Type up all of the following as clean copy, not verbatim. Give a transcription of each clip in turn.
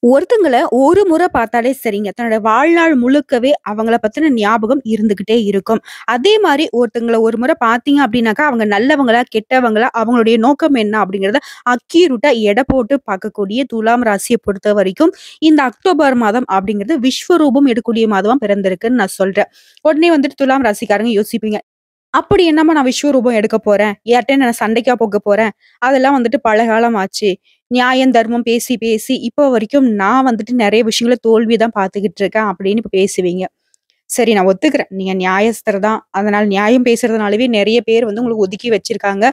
ஒருத்தங்கள ஒரு முறை பார்த்தாலே சரிங்க. தன்னோட வாழ்நாள் முழுக்கவே அவங்கள பத்தின ஞாபகம் இருந்துகிட்டே இருக்கும். அதே மாரி ஒருத்தங்கள ஒரு முறை பார்த்தீங்க அப்டின்னாக்கா, அவங்க நல்லவங்களா, கெட்டவங்களா, அவங்களுடைய நோக்கம் என்ன அப்டிங்கிறத அக்யூரேட்டா எடை போட்டு பார்க்கக்கூடிய துலாம் ராசிய பொறுத்தவரைக்கும், இந்த அக்டோபர் மாதம் அப்டிங்கிறது விஸ்வரூபம் எடுக்கக்கூடிய மாதமா பிறந்திருக்குன்னு நான் சொல்றேன். உடனே வந்துட்டு துலாம் ராசிக்காரங்க யோசிப்பீங்க. அப்படி என்னம்மா நான் விஸ்வரூபம் எடுக்க போறேன்? யார்ட்டயும் நான் சண்டைக்கா போக போறேன்? அதெல்லாம் வந்துட்டு பல காலம் ஆச்சு. நியாயம், தர்மம் பேசி, பேசி இப்போ வரைக்கும் நான் வந்துட்டு நெறைய விஷயங்கள தோல்வி தான் பார்த்துக்கிட்டு இருக்கேன் அப்படின்னு இப்ப பேசுவீங்க. சரி நான் ஒத்துக்கிறேன். நீங்க நியாயஸ்தர் தான். அதனால நியாயம் பேசுறதுனாலவே நெறைய பேர் வந்து உங்களுக்கு ஒதுக்கி வச்சிருக்காங்க.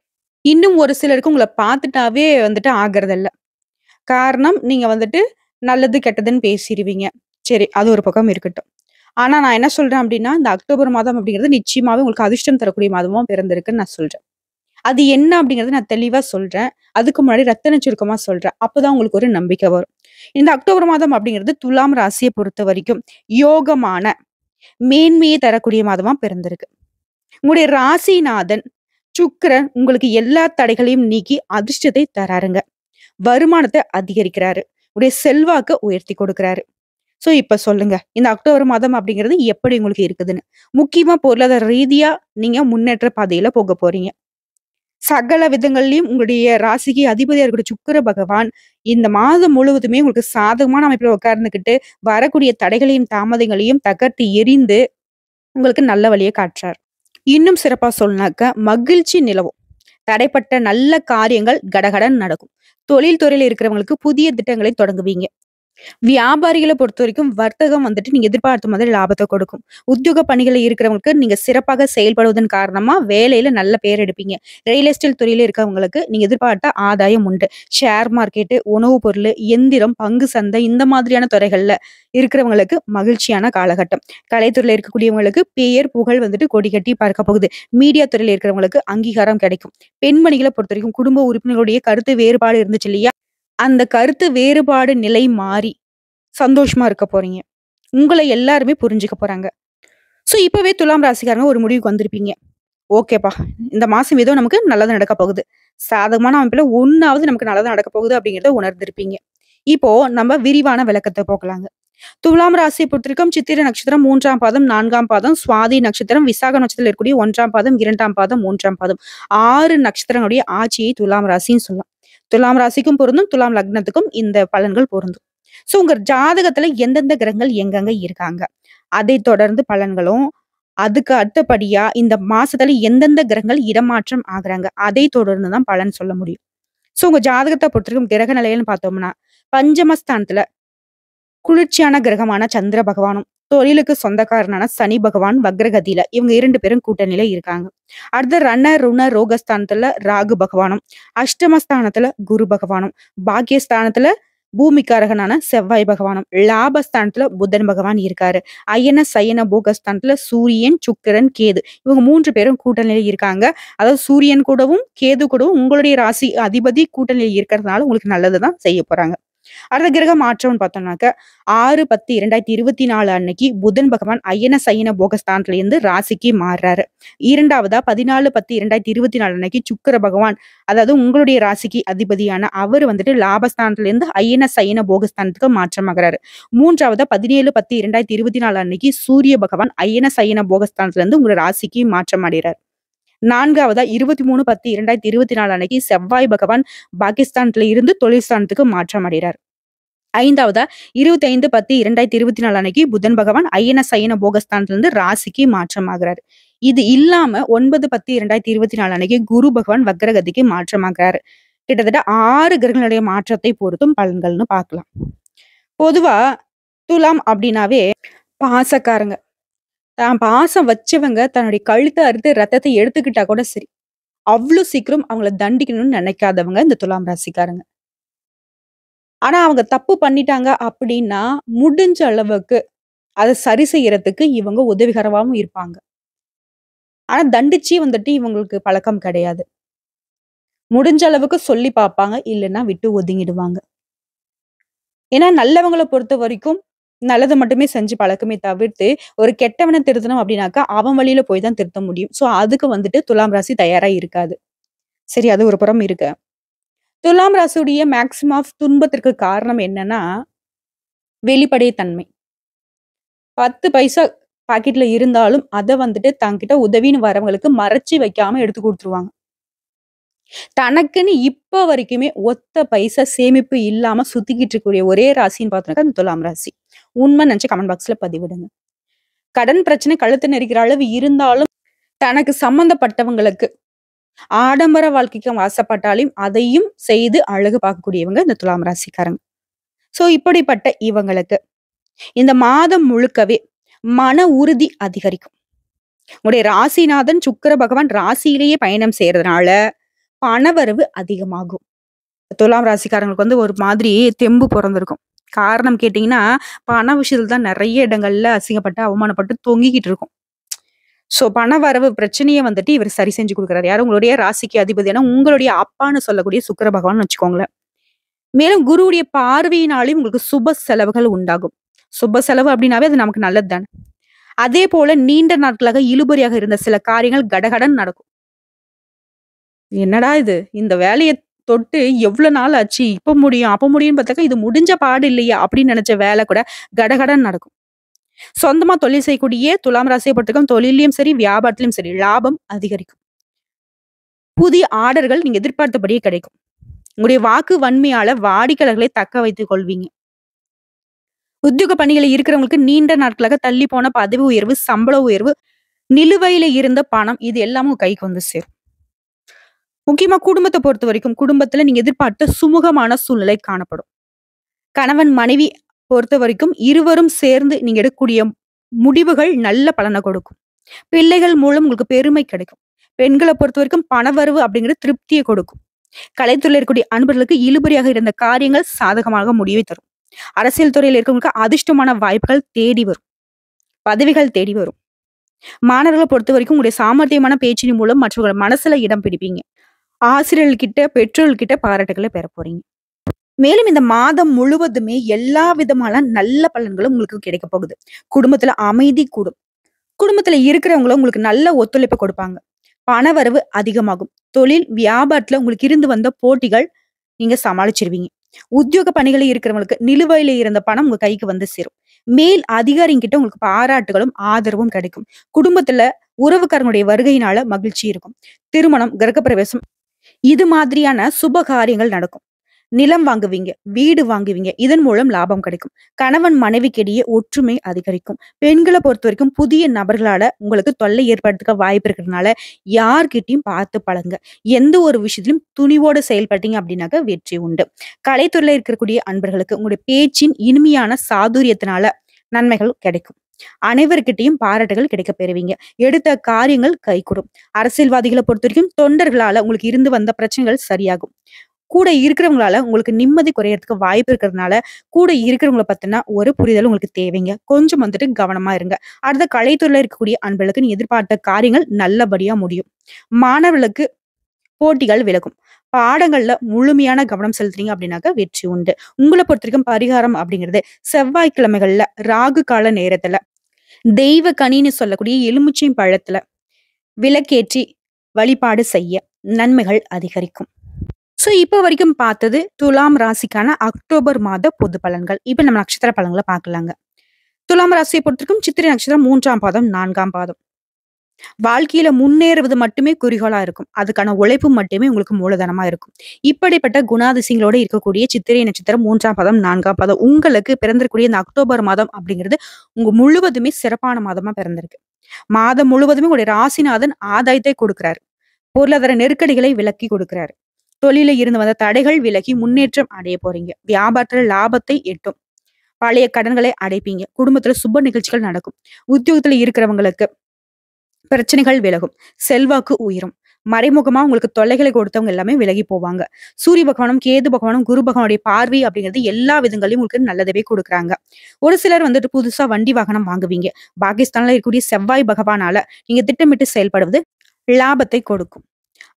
இன்னும் ஒரு சிலருக்கு உங்கள பார்த்துட்டாவே வந்துட்டு ஆகுறதில்ல. காரணம் நீங்க வந்துட்டு நல்லது, கெட்டதுன்னு பேசிருவீங்க. சரி அது ஒரு பக்கம் இருக்கட்டும். ஆனா நான் என்ன சொல்றேன் அப்டின்னா, இந்த அக்டோபர் மாதம் அப்டிங்கிறது நிச்சயமாவே உங்களுக்கு அதிர்ஷ்டம் தரக்கூடிய மாதமா பிறந்திருக்குன்னு நான் சொல்றேன். அது என்ன அப்டிங்கிறத நான் தெளிவா சொல்றேன். அதுக்கு முன்னாடி ரத்தின சுருக்கமா சொல்றேன். அப்பதான் உங்களுக்கு ஒரு நம்பிக்கை வரும். இந்த அக்டோபர் மாதம் அப்டிங்கிறது துலாம் ராசிய பொறுத்தவரைக்கும் யோகமான, மேன்மையை தரக்கூடிய மாதமா பிறந்திருக்கு. உங்களுடைய ராசிநாதன் சுக்கிரன் உங்களுக்கு எல்லா தடைகளையும் நீக்கி அதிர்ஷ்டத்தை தராருங்க. வருமானத்த அதிகரிக்கிறாரு. உடைய செல்வாக்க உயர்த்தி கொடுக்கிறாரு. சோ இப்ப சொல்லுங்க. இந்த அக்டோபர் மாதம் அப்படிங்கிறது எப்படி உங்களுக்கு இருக்குதுன்னு. முக்கியமா பொருளாதார ரீதியா நீங்க முன்னேற்ற பாதையில போக போறீங்க. சகல விதங்கள்லயும் உங்களுடைய ராசிக்கு அதிபதியா இருக்கக்கூடிய சுக்கிர பகவான் இந்த மாதம் முழுவதுமே உங்களுக்கு சாதகமான அமைப்புல உட்கார்ந்துகிட்டு வரக்கூடிய தடைகளையும், தாமதங்களையும் தகர்த்து எறிந்து உங்களுக்கு நல்ல வழிய காட்டுறார். இன்னும் சிறப்பா சொல்லனாக்க மகிழ்ச்சி நிலவும். தடைப்பட்ட நல்ல காரியங்கள் கடகடன்னு நடக்கும். தொழில் துறையில இருக்கிறவங்களுக்கு புதிய திட்டங்களை தொடங்குவீங்க. வியாபாரிகள பொறுத்தவரைக்கும் வர்த்தகம் வந்துட்டு நீங்க எதிர்பார்த்த மாதிரி லாபத்த கொடுக்கும். உத்தியோக பணிகள்ல இருக்கிறவங்களுக்கு நீங்க சிறப்பாக செயல்படுவதன் காரணமா வேலையில நல்ல பேர் எடுப்பீங்க. ரியல் எஸ்டேட் துறையில இருக்கவங்களுக்கு நீங்க எதிர்பார்த்த ஆதாயம் உண்டு. ஷேர் மார்க்கெட்டு, உணவுப் பொருளு, எந்திரம், பங்கு சந்தை இந்த மாதிரியான துறைகள்ல இருக்கிறவங்களுக்கு மகிழ்ச்சியான காலகட்டம். கலைத்துறையில இருக்கக்கூடியவங்களுக்கு பெயர், புகழ் வந்துட்டு கொடி கட்டி பறக்க போகுது. மீடியா துறையில இருக்கிறவங்களுக்கு அங்கீகாரம் கிடைக்கும். பெண்மணிகள பொறுத்தவரைக்கும் குடும்ப உறுப்பினர்களுடைய கருத்து வேறுபாடு இருந்துச்சு இல்லையா? அந்த கருத்து வேறுபாடு நிலை மாறி சந்தோஷமா இருக்க போறீங்க. உங்கள எல்லாருமே புரிஞ்சுக்க போறாங்க. சோ, இப்பவே துலாம் ராசிக்காரங்க ஒரு முடிவுக்கு வந்திருப்பீங்க. ஓகேப்பா, இந்த மாசம் ஏதோ நமக்கு நல்லது நடக்க போகுது. சாதகமான அமைப்புல ஒண்ணாவது நமக்கு நல்லது நடக்க போகுது அப்படிங்கிறத உணர்ந்திருப்பீங்க. இப்போ நம்ம விரிவான விளக்கத்த போகலாங்க. துலாம் ராசியை பொறுத்தவரைக்கும் சித்திரை நட்சத்திரம் 3ஆம் பாதம், 4ஆம் பாதம், சுவாதி நட்சத்திரம், விசாக நட்சத்திரத்துல இருக்கக்கூடிய 1ஆம் பாதம், 2ஆம் பாதம், 3ஆம் பாதம். 6 நட்சத்திரங்களுடைய ஆட்சியை துலாம் ராசின்னு சொல்லலாம். துலாம் ராசிக்கும் பொருந்தும், துலாம் லக்னத்துக்கும் இந்த பலன்கள் பொருந்தும். சோ உங்க ஜாதகத்துல எந்தெந்த கிரகங்கள் எங்கெங்க இருக்காங்க. அதைத் தொடர்ந்து பலன்களும், அதுக்கு அடுத்தபடியா இந்த மாசத்துல எந்தெந்த கிரகங்கள் இடமாற்றம் ஆகுறாங்க. அதைத் தொடர்ந்து தான் பலன் சொல்ல முடியும். சோ உங்க ஜாதகத்த பொறுத்தவரைக்கும் கிரக நிலைகள்னு பார்த்தோம்னா, பஞ்சமஸ்தானத்துல குளிர்ச்சியான கிரகமான சந்திர பகவானும், தொழிலுக்கு சொந்தக்காரனான சனி பகவான் வக்ரகதியில இவங்க 2 பேரும் கூட்டணியில இருக்காங்க. அடுத்து ரண, ருண, ரோகஸ்தானத்துல ராகு பகவானும், அஷ்டமஸ்தானத்துல குரு பகவானும், பாக்கியஸ்தானத்துல பூமிக்காரகனான செவ்வாய் பகவானும், லாபஸ்தானத்துல புதன் பகவான் இருக்காரு. அயன, சயன, போகஸ்தானத்துல சூரியன், சுக்கிரன், கேது இவங்க 3 பேரும் கூட்டணியில இருக்காங்க. அதாவது சூரியன் கூடவும், கேது கூடவும் உங்களுடைய ராசி அதிபதி கூட்டணியில இருக்கிறதுனால உங்களுக்கு நல்லதுதான் செய்ய போறாங்க. அடுத்த கிரக மாற்றம்னு பார்த்தோம்னாக்க 6/10/2024 அன்னைக்கு புதன் பகவான் அயன சயன போகஸ்தானத்துல இருந்து ராசிக்கு மாறுறாரு. இரண்டாவதா 14/10/2024 அன்னைக்கு சுக்கிர பகவான் அதாவது உங்களுடைய ராசிக்கு அதிபதியான அவர் வந்துட்டு லாபஸ்தானத்துல இருந்து அயன சயன போகஸ்தானத்துக்கு மாற்றமாகிறாரு. மூன்றாவதா 17/10/2024 அன்னைக்கு சூரிய பகவான் அயன சயன போகஸ்தானத்துல இருந்து உங்க ராசிக்கு மாற்றம் அடைகிறார். நான்காவதா 23/10/2024 அன்னைக்கு செவ்வாய் பகவான் பாகிஸ்தான்ல இருந்து தொழில் ஸ்தானத்துக்கு மாற்றம் அடைகிறார். ஐந்தாவதா 25/10/2024 அன்னைக்கு புதன் பகவான் அயன சயன போகஸ்தானத்திலிருந்து ராசிக்கு மாற்றம் ஆகிறாரு. இது இல்லாம 9/10/2024 அன்னைக்கு குரு பகவான் வக்ரகதிக்கு மாற்றமாகிறாரு. கிட்டத்தட்ட 6 கிரகங்களுடைய மாற்றத்தை பொறுத்தும் பலன்கள்னு பார்க்கலாம். பொதுவா துலாம் அப்படின்னாவே பாசக்காரங்க. தான் பாசம் வச்சவங்க தன்னுடைய கழுத்த அறுத்து ரத்தத்தை எடுத்துக்கிட்டா கூட சரி. அவ்ளோ சீக்கிரம் அவங்கள தண்டிக்கணும்னு நினைக்காதவங்க இந்த துலாம் ராசிக்காரங்க. ஆனா அவங்க தப்பு பண்ணிட்டாங்க அப்படின்னா, முடிஞ்ச அளவுக்கு அத சரி செய்யறதுக்கு இவங்க உதவிகரமாவும் இருப்பாங்க. ஆனா தண்டிச்சு வந்துட்டு இவங்களுக்கு பழக்கம் கிடையாது. முடிஞ்ச அளவுக்கு சொல்லி பார்ப்பாங்க. இல்லன்னா விட்டு ஒதுங்கிடுவாங்க. ஏன்னா நல்லவங்கள பொறுத்தவரைக்கும் நல்லது மட்டுமே செஞ்சு பழக்கமே தவிர்த்து, ஒரு கெட்டவன திருத்தணும் அப்படின்னாக்கா, அவன் வழியில போய் தான் திருத்த முடியும். சோ அதுக்கு வந்துட்டு துலாம் ராசி தயாரா இருக்காது. சரி அது ஒரு புறம் இருக்க. துலாம் ராசியுடைய மேக்ஸிமம் ஆஃப் துன்பத்திற்கு காரணம் என்னன்னா, வெளிப்படைத்தன்மை. 10 பைசா பாக்கெட்ல இருந்தாலும், அத வந்துட்டு தன்கிட்ட உதவின்னு வரவங்களுக்கு மறைச்சு வைக்காம எடுத்து குடுத்துருவாங்க. தனக்குன்னு இப்ப வரைக்குமே ஒத்த பைசா சேமிப்பு இல்லாம சுத்திக்கிட்டு இருக்கக்கூடிய ஒரே ராசின்னு பார்த்தோம்னாக்கா, அந்த துலாம் ராசி. உண்மைன்னு நெனச்சு கமெண்ட் பாக்ஸ்ல பதிவிடுங்க. கடன் பிரச்சனை கழுத்த நெரிக்கிற அளவு இருந்தாலும், தனக்கு சம்பந்தப்பட்டவங்களுக்கு ஆடம்பர வாழ்க்கைக்கு ஆசைப்பட்டாலும், அதையும் செய்து அழகு பார்க்கக்கூடியவங்க இந்த துலாம் ராசிக்காரங்க. சோ இப்படிப்பட்ட இவங்களுக்கு, இந்த மாதம் முழுக்கவே மன உறுதி அதிகரிக்கும். உங்களுடைய ராசிநாதன் சுக்கிர பகவான் ராசியிலேயே பயணம் செய்றதுனால, பணவரவு அதிகமாகும். துலாம் ராசிக்காரங்களுக்கு ஒரு மாதிரி தெம்பு பொறந்திருக்கும். காரணம் கேட்டீங்கன்னா, பண விஷயத்துல தான் நெறைய இடங்கள்ல அசிங்கப்பட்டு, அவமானப்பட்டு தொங்கிக்கிட்டு இருக்கும். சோ பணவரவு பிரச்சனைய வந்துட்டு இவர் சரி செஞ்சு குடுக்குறாரு. யாரு? உங்களுடைய ராசிக்கு அதிபதியான உங்களுடைய அப்பான்னு சொல்லக்கூடிய சுக்கிர பகவான்னு வச்சுக்கோங்களேன். மேலும் குருவுடைய பார்வையினாலும் உங்களுக்கு சுப செலவுகள் உண்டாகும். சுப செலவு அப்படின்னாவே அது நமக்கு நல்லது தானே. அதே போல நீண்ட நாட்களாக இழுபறியாக இருந்த சில காரியங்கள் கடகடன்னு நடக்கும். என்னடா இது? இந்த வேலைய தொட்டு எவ்வளோ நாள் ஆச்சு? இப்ப முடியும், அப்ப முடியும்னு பார்த்தாக்கா, இது முடிஞ்ச பாடு இல்லையா? அப்படின்னு நெனச்ச வேலை கூட கடகடன்னு நடக்கும். சொந்தமா தொழில் செய்யக்கூடிய துலாம் ராசியை பொறுத்தவரைக்கும் தொழில்லயும் சரி, வியாபாரத்திலயும் சரி லாபம் அதிகரிக்கும். புதிய ஆர்டர்கள் நீங்க எதிர்பார்த்தபடியே கிடைக்கும். உங்களுடைய வாக்கு வன்மையால வாடிக்கையாளர்களை தக்க வைத்துக் கொள்வீங்க. உத்தியோக பணியில இருக்கிறவங்களுக்கு நீண்ட நாட்களாக தள்ளி போன பதவி உயர்வு, சம்பள உயர்வு, நிலுவையில இருந்த பணம் இது எல்லாமே உங்க கைக்கு வந்து சேரும். முக்கியமா குடும்பத்த பொறுத்தவரைக்கும், குடும்பத்துல நீங்க எதிர்பார்த்த சுமூகமான சூழ்நிலை காணப்படும். கணவன், மனைவி பொறுத்தவரைக்கும் இருவரும் சேர்ந்து நீங்க எடுக்கக்கூடிய முடிவுகள் நல்ல பலன கொடுக்கும். பிள்ளைகள் மூலம் உங்களுக்கு பெருமை கிடைக்கும். பெண்கள பொறுத்தவரைக்கும் பணவரவு அப்படிங்கிறது திருப்திய கொடுக்கும். கலைத்துறையில இருக்கக்கூடிய அன்பர்களுக்கு இழுபறியாக இருந்த காரியங்கள் சாதகமாக முடிவை தரும். அரசியல் துறையில இருக்கவங்களுக்கு அதிர்ஷ்டமான வாய்ப்புகள் தேடி வரும். பதவிகள் தேடி வரும். மாணவர்களை பொறுத்தவரைக்கும் உங்களுடைய சாமர்த்தியமான பேச்சின் மூலம் மற்றவர்கள் மனசுல இடம் பிடிப்பீங்க. ஆசிரியர்கள்கிட்ட, பெற்றோர்கள்கிட்ட பாராட்டுகளை பெற போறீங்க. மேலும் இந்த மாதம் முழுவதுமே எல்லா விதமான நல்ல பலன்களும் உங்களுக்கு கிடைக்க போகுது. குடும்பத்துல அமைதி கூடும். குடும்பத்துல இருக்கிறவங்களும் உங்களுக்கு நல்ல ஒத்துழைப்பு கொடுப்பாங்க. பணவரவு அதிகமாகும். தொழில், வியாபாரத்துல உங்களுக்கு இருந்து வந்த போட்டிகள் நீங்க சமாளிச்சிருவீங்க. உத்தியோக பணிகளில் இருக்கிறவங்களுக்கு நிலுவையில இருந்த பணம் உங்க கைக்கு வந்து சேரும். மேல் அதிகாரிங்கிட்ட உங்களுக்கு பாராட்டுகளும் ஆதரவும் கிடைக்கும். குடும்பத்துல உறவுக்காரங்களுடைய வருகையினால மகிழ்ச்சி இருக்கும். திருமணம், கிரகப்பிரவேசம் இது மாதிரியான சுப காரியங்கள் நடக்கும். நிலம் வாங்குவீங்க, வீடு வாங்குவீங்க. இதன் மூலம் லாபம் கிடைக்கும். கணவன் மனைவிக்கிடையே ஒற்றுமை அதிகரிக்கும். பெண்களை பொறுத்தவரைக்கும் புதிய நபர்களால உங்களுக்கு தொல்லை ஏற்படுறதுக்கு வாய்ப்பு இருக்கிறதுனால யார்கிட்டயும் பார்த்து பழகுங்க. எந்த ஒரு விஷயத்திலும் துணிவோடு செயல்பட்டீங்க அப்படின்னாக்க வெற்றி உண்டு. கலைத்துறையில இருக்கக்கூடிய அன்பர்களுக்கு உங்களுடைய பேச்சின் இனிமையான சாதுரியத்தினால நன்மைகள் கிடைக்கும். அனைவருக்கிட்டையும் பாராட்டுகள் கிடைக்க பெறுவீங்க. எடுத்த காரியங்கள் கைகூடும். அரசியல்வாதிகளை பொறுத்தவரைக்கும் தொண்டர்களால உங்களுக்கு இருந்து வந்த பிரச்சனைகள் சரியாகும். கூட இருக்கிறவங்களால உங்களுக்கு நிம்மதி குறையறதுக்கு வாய்ப்பு இருக்கிறதுனால, கூட இருக்கிறவங்கள பத்தின ஒரு புரிதல் உங்களுக்கு தேவைங்க. கொஞ்சம் வந்துட்டு கவனமா இருங்க. அடுத்த கலைத்துறையில இருக்கக்கூடிய அன்பர்களுக்கு நீங்க எதிர்பார்த்த காரியங்கள் நல்லபடியா முடியும். மாணவர்களுக்கு போட்டிகள் விலகும். பாடங்கள்ல முழுமையான கவனம் செலுத்துறீங்க அப்படின்னாக்க வெற்றி உண்டு. உங்களை பொறுத்தவரைக்கும் பரிகாரம் அப்படிங்கிறது செவ்வாய்க்கிழமைகள்ல ராகு கால நேரத்துல தெய்வ கனின்னு சொல்லக்கூடிய எலுமிச்சை பழத்துல விளக்கேற்றி வழிபாடு செய்ய நன்மைகள் அதிகரிக்கும். சோ இப்ப வரைக்கும் பார்த்தது துலாம் ராசிக்கான அக்டோபர் மாத பொது பலன்கள். இப்ப நம்ம நட்சத்திர பலன்களை பார்க்கலாங்க. துலாம் ராசியை பொறுத்திருக்கும் சித்திரை நட்சத்திரம் 3ஆம் பாதம், 4ஆம் பாதம். வாழ்க்கையில முன்னேறுவது மட்டுமே குறிக்கோளா இருக்கும். அதுக்கான உழைப்பு மட்டுமே உங்களுக்கு மூலதனமா இருக்கும். இப்படிப்பட்ட குணாதிசயங்களோட இருக்கக்கூடிய சித்திரை நட்சத்திரம் 3ஆம் பாதம், 4ஆம் பாதம் உங்களுக்கு பிறந்திருக்கக்கூடிய இந்த அக்டோபர் மாதம் அப்படிங்கிறது உங்க முழுவதுமே சிறப்பான மாதமா பிறந்திருக்கு. மாதம் முழுவதுமே உங்களுடைய ராசிநாதன் ஆதாயத்தை கொடுக்கிறாரு. பொருளாதார நெருக்கடிகளை விலக்கி கொடுக்கிறாரு. தொழில இருந்து வந்த தடைகள் விலகி முன்னேற்றம் அடைய போறீங்க. வியாபாரத்துல லாபத்தை எட்டும். பழைய கடன்களை அடைப்பீங்க. குடும்பத்துல சுப நிகழ்ச்சிகள் நடக்கும். உத்தியோகத்துல இருக்கிறவங்களுக்கு பிரச்சனைகள் விலகும். செல்வாக்கு உயரும். மறைமுகமா உங்களுக்கு தொல்லைகளை கொடுத்தவங்க எல்லாமே விலகி போவாங்க. சூரிய பகவானும், கேது பகவானும், குரு பகவானுடைய பார்வை அப்படிங்கிறது எல்லா விதங்களையும் உங்களுக்கு நல்லதவே கொடுக்குறாங்க. ஒரு சிலர் வந்துட்டு புதுசா வண்டி வாகனம் வாங்குவீங்க. பாகிஸ்தான்ல இருக்கக்கூடிய செவ்வாய் பகவானால நீங்க திட்டமிட்டு செயல்படுவது லாபத்தை கொடுக்கும்.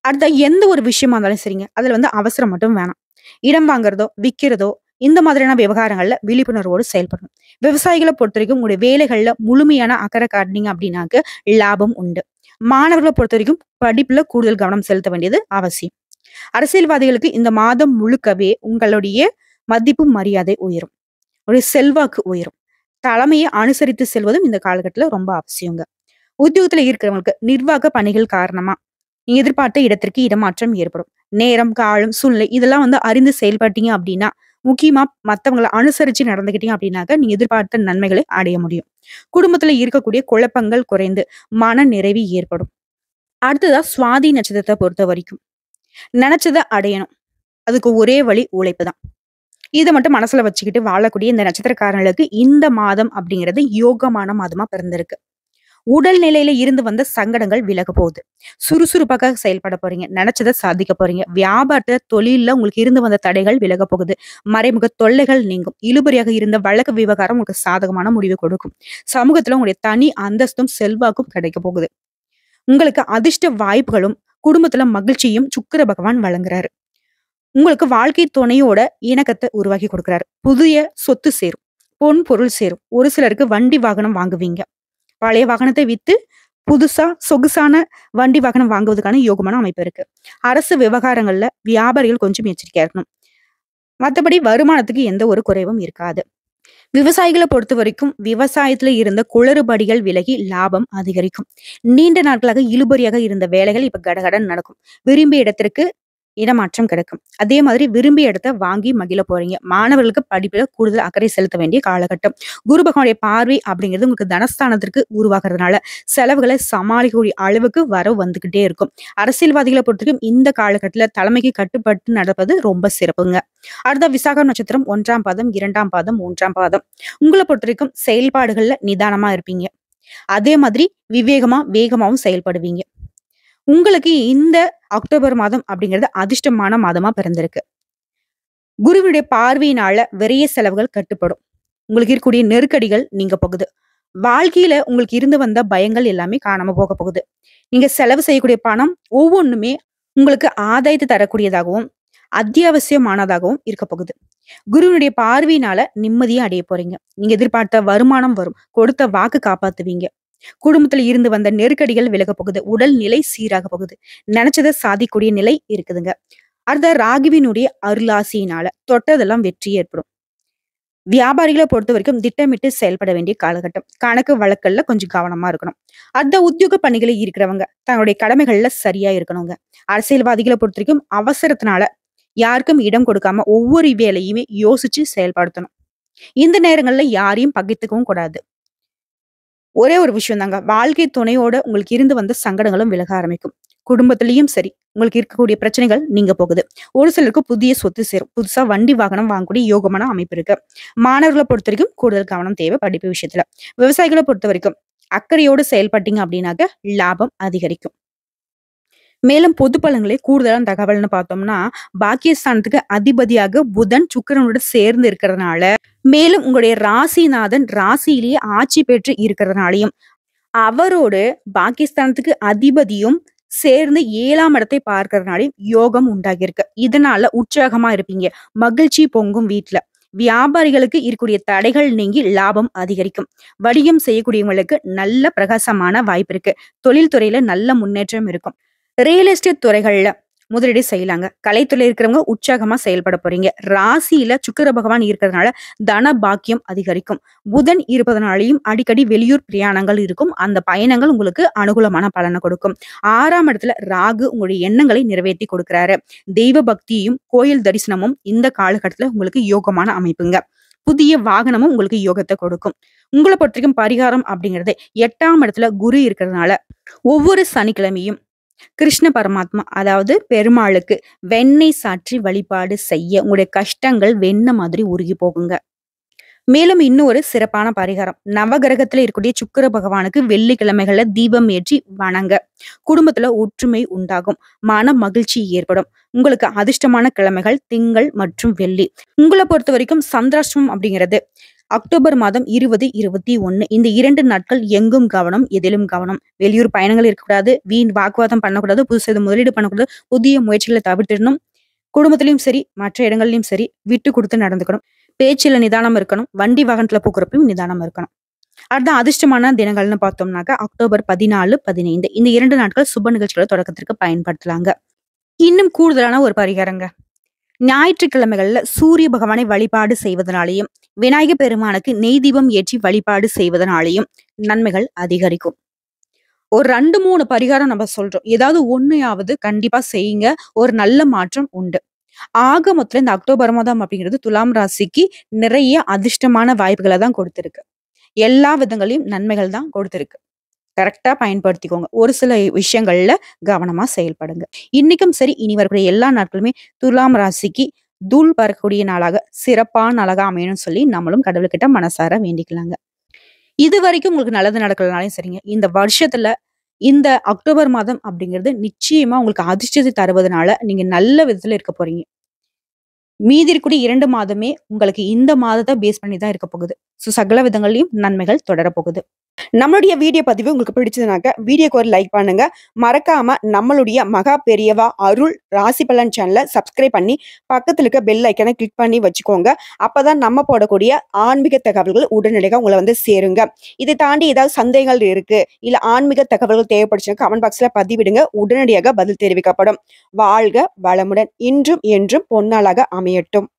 அடுத்த எந்த ஒரு விஷயமா இருந்தாலும் சரிங்க. அதுல அவசரம் மட்டும் வேணாம். இடம் வாங்குறதோ, விக்கிறதோ இந்த மாதிரியான விவகாரங்கள்ல விழிப்புணர்வோடு செயல்படணும். விவசாயிகளை பொறுத்தவரைக்கும் உங்களுடைய வேலைகள்ல முழுமையான அக்கறை காட்டினீங்க அப்படின்னாக்க லாபம் உண்டு. மாணவர்களை பொறுத்தவரைக்கும் படிப்புல கூடுதல் கவனம் செலுத்த வேண்டியது அவசியம். அரசியல்வாதிகளுக்கு இந்த மாதம் முழுக்கவே உங்களுடைய மதிப்பு மரியாதை உயரும். ஒரு செல்வாக்கு உயரும். தலைமையை அனுசரித்து செல்வதும் இந்த காலகட்டத்துல ரொம்ப அவசியங்க. உத்தியோகத்துல இருக்கிறவங்களுக்கு நிர்வாக பணிகள் காரணமா நீங்க எதிர்பார்த்த இடத்திற்கு இடமாற்றம் ஏற்படும். நேரம், காலம், சூழ்நிலை இதெல்லாம் அறிந்து செயல்பட்டீங்க அப்படின்னா, முக்கியமா மத்தவங்கள அனுசரிச்சு நடந்துக்கிட்டீங்க அப்படின்னாக்க, நீங்க எதிர்பார்த்த நன்மைகளை அடைய முடியும். குடும்பத்துல இருக்கக்கூடிய குழப்பங்கள் குறைந்து மன நிறைவு ஏற்படும். அடுத்ததா சுவாதி நட்சத்திரத்த பொறுத்தவரைக்கும், நெனச்சத அடையணும். அதுக்கு ஒரே வழி உழைப்பு தான். இத மட்டும் மனசுல வச்சுக்கிட்டு வாழக்கூடிய இந்த நட்சத்திரக்காரங்களுக்கு இந்த மாதம் அப்படிங்கிறது யோகமான மாதமா பிறந்திருக்கு. உடல் நிலையில இருந்து வந்த சங்கடங்கள் விலக போகுது. சுறுசுறுப்பாக செயல்பட போறீங்க. நினைச்சத சாதிக்க போறீங்க. வியாபாரத்துல, தொழில்ல உங்களுக்கு இருந்து வந்த தடைகள் விலக போகுது. மறைமுக தொல்லைகள் நீங்கும். இழுபறியாக இருந்த வழக்கு விவகாரம் உங்களுக்கு சாதகமான முடிவு கொடுக்கும். சமூகத்துல உங்களுடைய தனி அந்தஸ்தும் செல்வாக்கும் கிடைக்க போகுது. உங்களுக்கு அதிர்ஷ்ட வாய்ப்புகளும் குடும்பத்துல மகிழ்ச்சியும் சுக்கிர பகவான் வழங்குறாரு. உங்களுக்கு வாழ்க்கை துணையோட இணக்கத்தை உருவாக்கி கொடுக்கிறாரு. புதிய சொத்து சேரும். பொன் பொருள் சேரும். ஒரு சிலருக்கு வண்டி வாகனம் வாங்குவீங்க. பழைய வாகனத்தை வித்து புதுசா சொகுசான வண்டி வாகனம் வாங்குவதற்கான யோகமான அமைப்பு இருக்கு. அரசு விவகாரங்கள்ல வியாபாரிகள் கொஞ்சம் எச்சரிக்கையா இருக்கணும். மத்தபடி வருமானத்துக்கு எந்த ஒரு குறைவும் இருக்காது. விவசாயிகளை பொறுத்த வரைக்கும் விவசாயத்துல இருந்த குளறுபடிகள் விலகி லாபம் அதிகரிக்கும். நீண்ட நாட்களாக இழுபறியாக இருந்த வேலைகள் இப்ப கடகடன் நடக்கும். விரும்பிய இடத்திற்கு இடமாற்றம் கிடைக்கும். அதே மாதிரி விரும்பிய இடத்த வாங்கி மகிழ போறீங்க. மாணவர்களுக்கு படிப்புல கூடுதல் அக்கறை செலுத்த வேண்டிய காலகட்டம். குரு பகவானுடைய பார்வை அப்படிங்கிறது உங்களுக்கு தனஸ்தானத்திற்கு உருவாகிறதுனால செலவுகளை சமாளிக்கக்கூடிய அளவுக்கு வரவு வந்துகிட்டே இருக்கும். அரசியல்வாதிகளை பொறுத்தவரைக்கும் இந்த காலகட்டத்துல தலைமைக்கு கட்டுப்பட்டு நடப்பது ரொம்ப சிறப்புங்க. அடுத்த விசாகம் நட்சத்திரம் 1ஆம் பாதம், 2ஆம் பாதம், 3ஆம் பாதம். உங்களை பொறுத்த வரைக்கும் செயல்பாடுகள்ல நிதானமா இருப்பீங்க. அதே மாதிரி விவேகமா, வேகமாவும் செயல்படுவீங்க. உங்களுக்கு இந்த அக்டோபர் மாதம் அப்படிங்கிறது அதிர்ஷ்டமான மாதமா பிறந்திருக்கு. குருவினுடைய பார்வையினால விரைய செலவுகள் கட்டுப்படும். உங்களுக்கு இருக்கக்கூடிய நெருக்கடிகள் நீங்க போகுது. வாழ்க்கையில உங்களுக்கு இருந்து வந்த பயங்கள் எல்லாமே காணாம போக போகுது. நீங்க செலவு செய்யக்கூடிய பணம் ஒவ்வொன்றுமே உங்களுக்கு ஆதாயத்தை தரக்கூடியதாகவும் அத்தியாவசியமானதாகவும் இருக்க போகுது. குருவினுடைய பார்வையினால நிம்மதியா அடைய போறீங்க. நீங்க எதிர்பார்த்த வருமானம் வரும். கொடுத்த வாக்கு காப்பாத்துவீங்க. குடும்பத்துல இருந்து வந்த நெருக்கடிகள் விலக போகுது. உடல் நிலை சீராக போகுது. நினைச்சதை சாதிக்கூடிய நிலை இருக்குதுங்க. அடுத்த ராகுவினுடைய அருளாசியினால தொட்டதெல்லாம் வெற்றி ஏற்படும். வியாபாரிகளை பொறுத்த வரைக்கும் திட்டமிட்டு செயல்பட வேண்டிய காலகட்டம். கணக்கு வழக்கல்ல கொஞ்சம் கவனமா இருக்கணும். அந்த உத்தியோக பணிகளை இருக்கிறவங்க தங்களுடைய கடமைகள்ல சரியா இருக்கணுங்க. அரசியல்வாதிகளை பொறுத்த வரைக்கும் அவசரத்தினால யாருக்கும் இடம் கொடுக்காம ஒவ்வொரு வேலையுமே யோசிச்சு செயல்படுத்தணும். இந்த நேரங்கள்ல யாரையும் பகைத்துக்கவும் கூடாது. ஒரே ஒரு விஷயம் தாங்க. வாழ்க்கை துணையோட உங்களுக்கு இருந்து வந்த சங்கடங்களும் விலக ஆரம்பிக்கும். குடும்பத்திலயும் சரி, உங்களுக்கு இருக்கக்கூடிய பிரச்சனைகள் நீங்க போகுது. ஒரு சிலருக்கு புதிய சொத்து சேரும். புதுசா வண்டி வாகனம் வாங்கக்கூடிய யோகமான அமைப்பு இருக்கு. மாணவர்களை பொறுத்த வரைக்கும் கூடுதல் கவனம் தேவை படிப்பு விஷயத்துல. விவசாயிகளை பொறுத்த வரைக்கும் அக்கறையோடு செயல்பட்டீங்க அப்படின்னாக்க லாபம் அதிகரிக்கும். மேலும் பொது பலன்களே கூடுதலான தகவல்னு பார்த்தோம்னா, பாக்கியஸ்தானத்துக்கு அதிபதியாக புதன் சுக்கிரனோட சேர்ந்து இருக்கிறதுனால, மேலும் உங்களுடைய ராசிநாதன் ராசியிலேயே ஆட்சி பெற்று இருக்கிறதுனாலையும், அவரோடு பாகிஸ்தானத்துக்கு அதிபதியும் சேர்ந்து 7ஆம் இடத்தை பார்க்கறதுனாலையும் யோகம் உண்டாகியிருக்கு. இதனால உற்சாகமா இருப்பீங்க. மகிழ்ச்சி பொங்கும் வீட்ல. வியாபாரிகளுக்கு இருக்கக்கூடிய தடைகள் நீங்கி லாபம் அதிகரிக்கும். வணிகம் செய்யக்கூடியவங்களுக்கு நல்ல பிரகாசமான வாய்ப்பு இருக்கு. தொழில் துறையில நல்ல முன்னேற்றம் இருக்கும். ரியல் எஸ்டேட் துறைகள்ல முதலீடு செய்யலாங்க. கலைத்துறை இருக்கிறவங்க உற்சாகமா செயல்பட போறீங்க. ராசியில சுக்கிர பகவான் இருக்கிறதுனால தன பாக்கியம் அதிகரிக்கும். புதன் இருப்பதனாலையும் அடிக்கடி வெளியூர் பிரயாணங்கள் இருக்கும். அந்த பயணங்கள் உங்களுக்கு அனுகூலமான பலனை கொடுக்கும். 6ஆம் இடத்துல ராகு உங்களுடைய எண்ணங்களை நிறைவேற்றி கொடுக்கிறாரு. தெய்வ பக்தியும் கோயில் தரிசனமும் இந்த காலகட்டத்துல உங்களுக்கு யோகமான அமைப்புங்க. புதிய வாகனமும் உங்களுக்கு யோகத்தை கொடுக்கும். உங்களை பொறுத்த வரைக்கும் பரிகாரம் அப்படிங்கிறது 8ஆம் இடத்துல குரு இருக்கிறதுனால ஒவ்வொரு சனிக்கிழமையும் கிருஷ்ண பரமாத்மா அதாவது பெருமாளுக்கு வெண்ணெய் சாற்றி வழிபாடு செய்ய உங்களுடைய கஷ்டங்கள் வெண்ண மாதிரி உருகி போகுங்க. மேலும் இன்னும் ஒரு சிறப்பான பரிகாரம். நவகிரகத்துல இருக்கக்கூடிய சுக்கிர பகவானுக்கு வெள்ளிக்கிழமைகள்ல தீபம் ஏற்றி வணங்க. குடும்பத்துல ஒற்றுமை உண்டாகும். மன மகிழ்ச்சி ஏற்படும். உங்களுக்கு அதிர்ஷ்டமான கிழமைகள் திங்கள் மற்றும் வெள்ளி. உங்களை பொறுத்த வரைக்கும் சந்திராஷ்டமம் அப்படிங்கிறது அக்டோபர் மாதம் 20, 21 இந்த 2 நாட்கள் எங்கும் கவனம், எதிலும் கவனம். வெளியூர் பயணங்கள் இருக்கக்கூடாது. வீண் வாக்குவாதம் பண்ணக்கூடாது. புதுசு முதலீடு பண்ணக்கூடாது. புதிய முயற்சிகளை தவிர்த்திடணும். குடும்பத்திலயும் சரி, மற்ற இடங்கள்லயும் சரி விட்டு கொடுத்து நடந்துக்கணும். பேச்சுல நிதானம் இருக்கணும். வண்டி வாகனத்துல போக்குறப்பையும் நிதானம் இருக்கணும். அடுத்த அதிர்ஷ்டமான தினங்கள்னு பார்த்தோம்னாக்க அக்டோபர் 14, 15 இந்த 2 நாட்கள் சுப நிகழ்ச்சிகளை தொடக்கத்திற்கு பயன்படுத்தலாங்க. இன்னும் கூடுதலான ஒரு பரிகாரங்க. ஞாயிற்றுக்கிழமைகள்ல சூரிய பகவானை வழிபாடு செய்வதனாலேயும், விநாயகர் பெருமானுக்கு நெய் தீபம் ஏற்றி வழிபாடு செய்வதனாலேயும் நன்மைகள் அதிகரிக்கும். ஒரு 2, 3 பரிகாரம் நம்ம சொல்றோம். ஏதாவது ஒண்ணையாவது கண்டிப்பா செய்யுங்க. ஒரு நல்ல மாற்றம் உண்டு. ஆக மொத்தத்துல இந்த அக்டோபர் மாதம் அப்படிங்கிறது துலாம் ராசிக்கு நிறைய அதிர்ஷ்டமான வாய்ப்புகள தான் கொடுத்திருக்கு. எல்லா விதங்களையும் நன்மைகள் தான் கொடுத்திருக்கு. கரெக்ட்டா பயன்படுத்திக்கோங்க. ஒரு சில விஷயங்கள்ல கவனமா செயல்படுங்க. இன்னைக்கும் சரி, இனி வரக்கூடிய எல்லா நாட்களுமே துலாம் ராசிக்கு தூள் பறக்கக்கூடிய நாளாக, சிறப்பான நாளாக அமையணும்னு சொல்லி நம்மளும் கடவுள்கிட்ட மனசார வேண்டிக்கலாங்க. இதுவரைக்கும் உங்களுக்கு நல்லது நடக்கலனாலும் சரிங்க. இந்த வருஷத்துல இந்த அக்டோபர் மாதம் அப்படிங்கிறது நிச்சயமா உங்களுக்கு அதிர்ஷ்டத்தை தருவதனால, நீங்க நல்ல விதத்துல இருக்க போறீங்க. மீதி இருக்கக்கூடிய 2 மாதமே உங்களுக்கு இந்த மாதத்த பேஸ் பண்ணி தான் இருக்க போகுது. சகல விதங்கள்லயும் நன்மைகள் தொடரப்போகுது. நம்மளுடைய வீடியோ பதிவு உங்களுக்கு பிடிச்சதுனாக்க வீடியோக்கு ஒரு லைக் பண்ணுங்க. மறக்காம நம்மளுடைய மகா பெரியவா அருள் ராசி பலன் சேனலை சப்ஸ்கிரைப் பண்ணி பக்கத்துல இருக்க பெல் ஐக்கனை கிளிக் பண்ணி வச்சுக்கோங்க. அப்பதான் நம்ம போடக்கூடிய ஆன்மீக தகவல்கள் உடனடியாக உங்களை வந்து சேருங்க. இதை தாண்டி ஏதாவது சந்தேகங்கள் இருக்கு, இல்ல ஆன்மீக தகவல்கள் தேவைப்படுச்சுன்னா கமெண்ட் பாக்ஸ்ல பதிவிடுங்க. உடனடியாக பதில் தெரிவிக்கப்படும். வாழ்க வளமுடன். இன்றும் என்றும் பொன்னாளாக அமையட்டும்.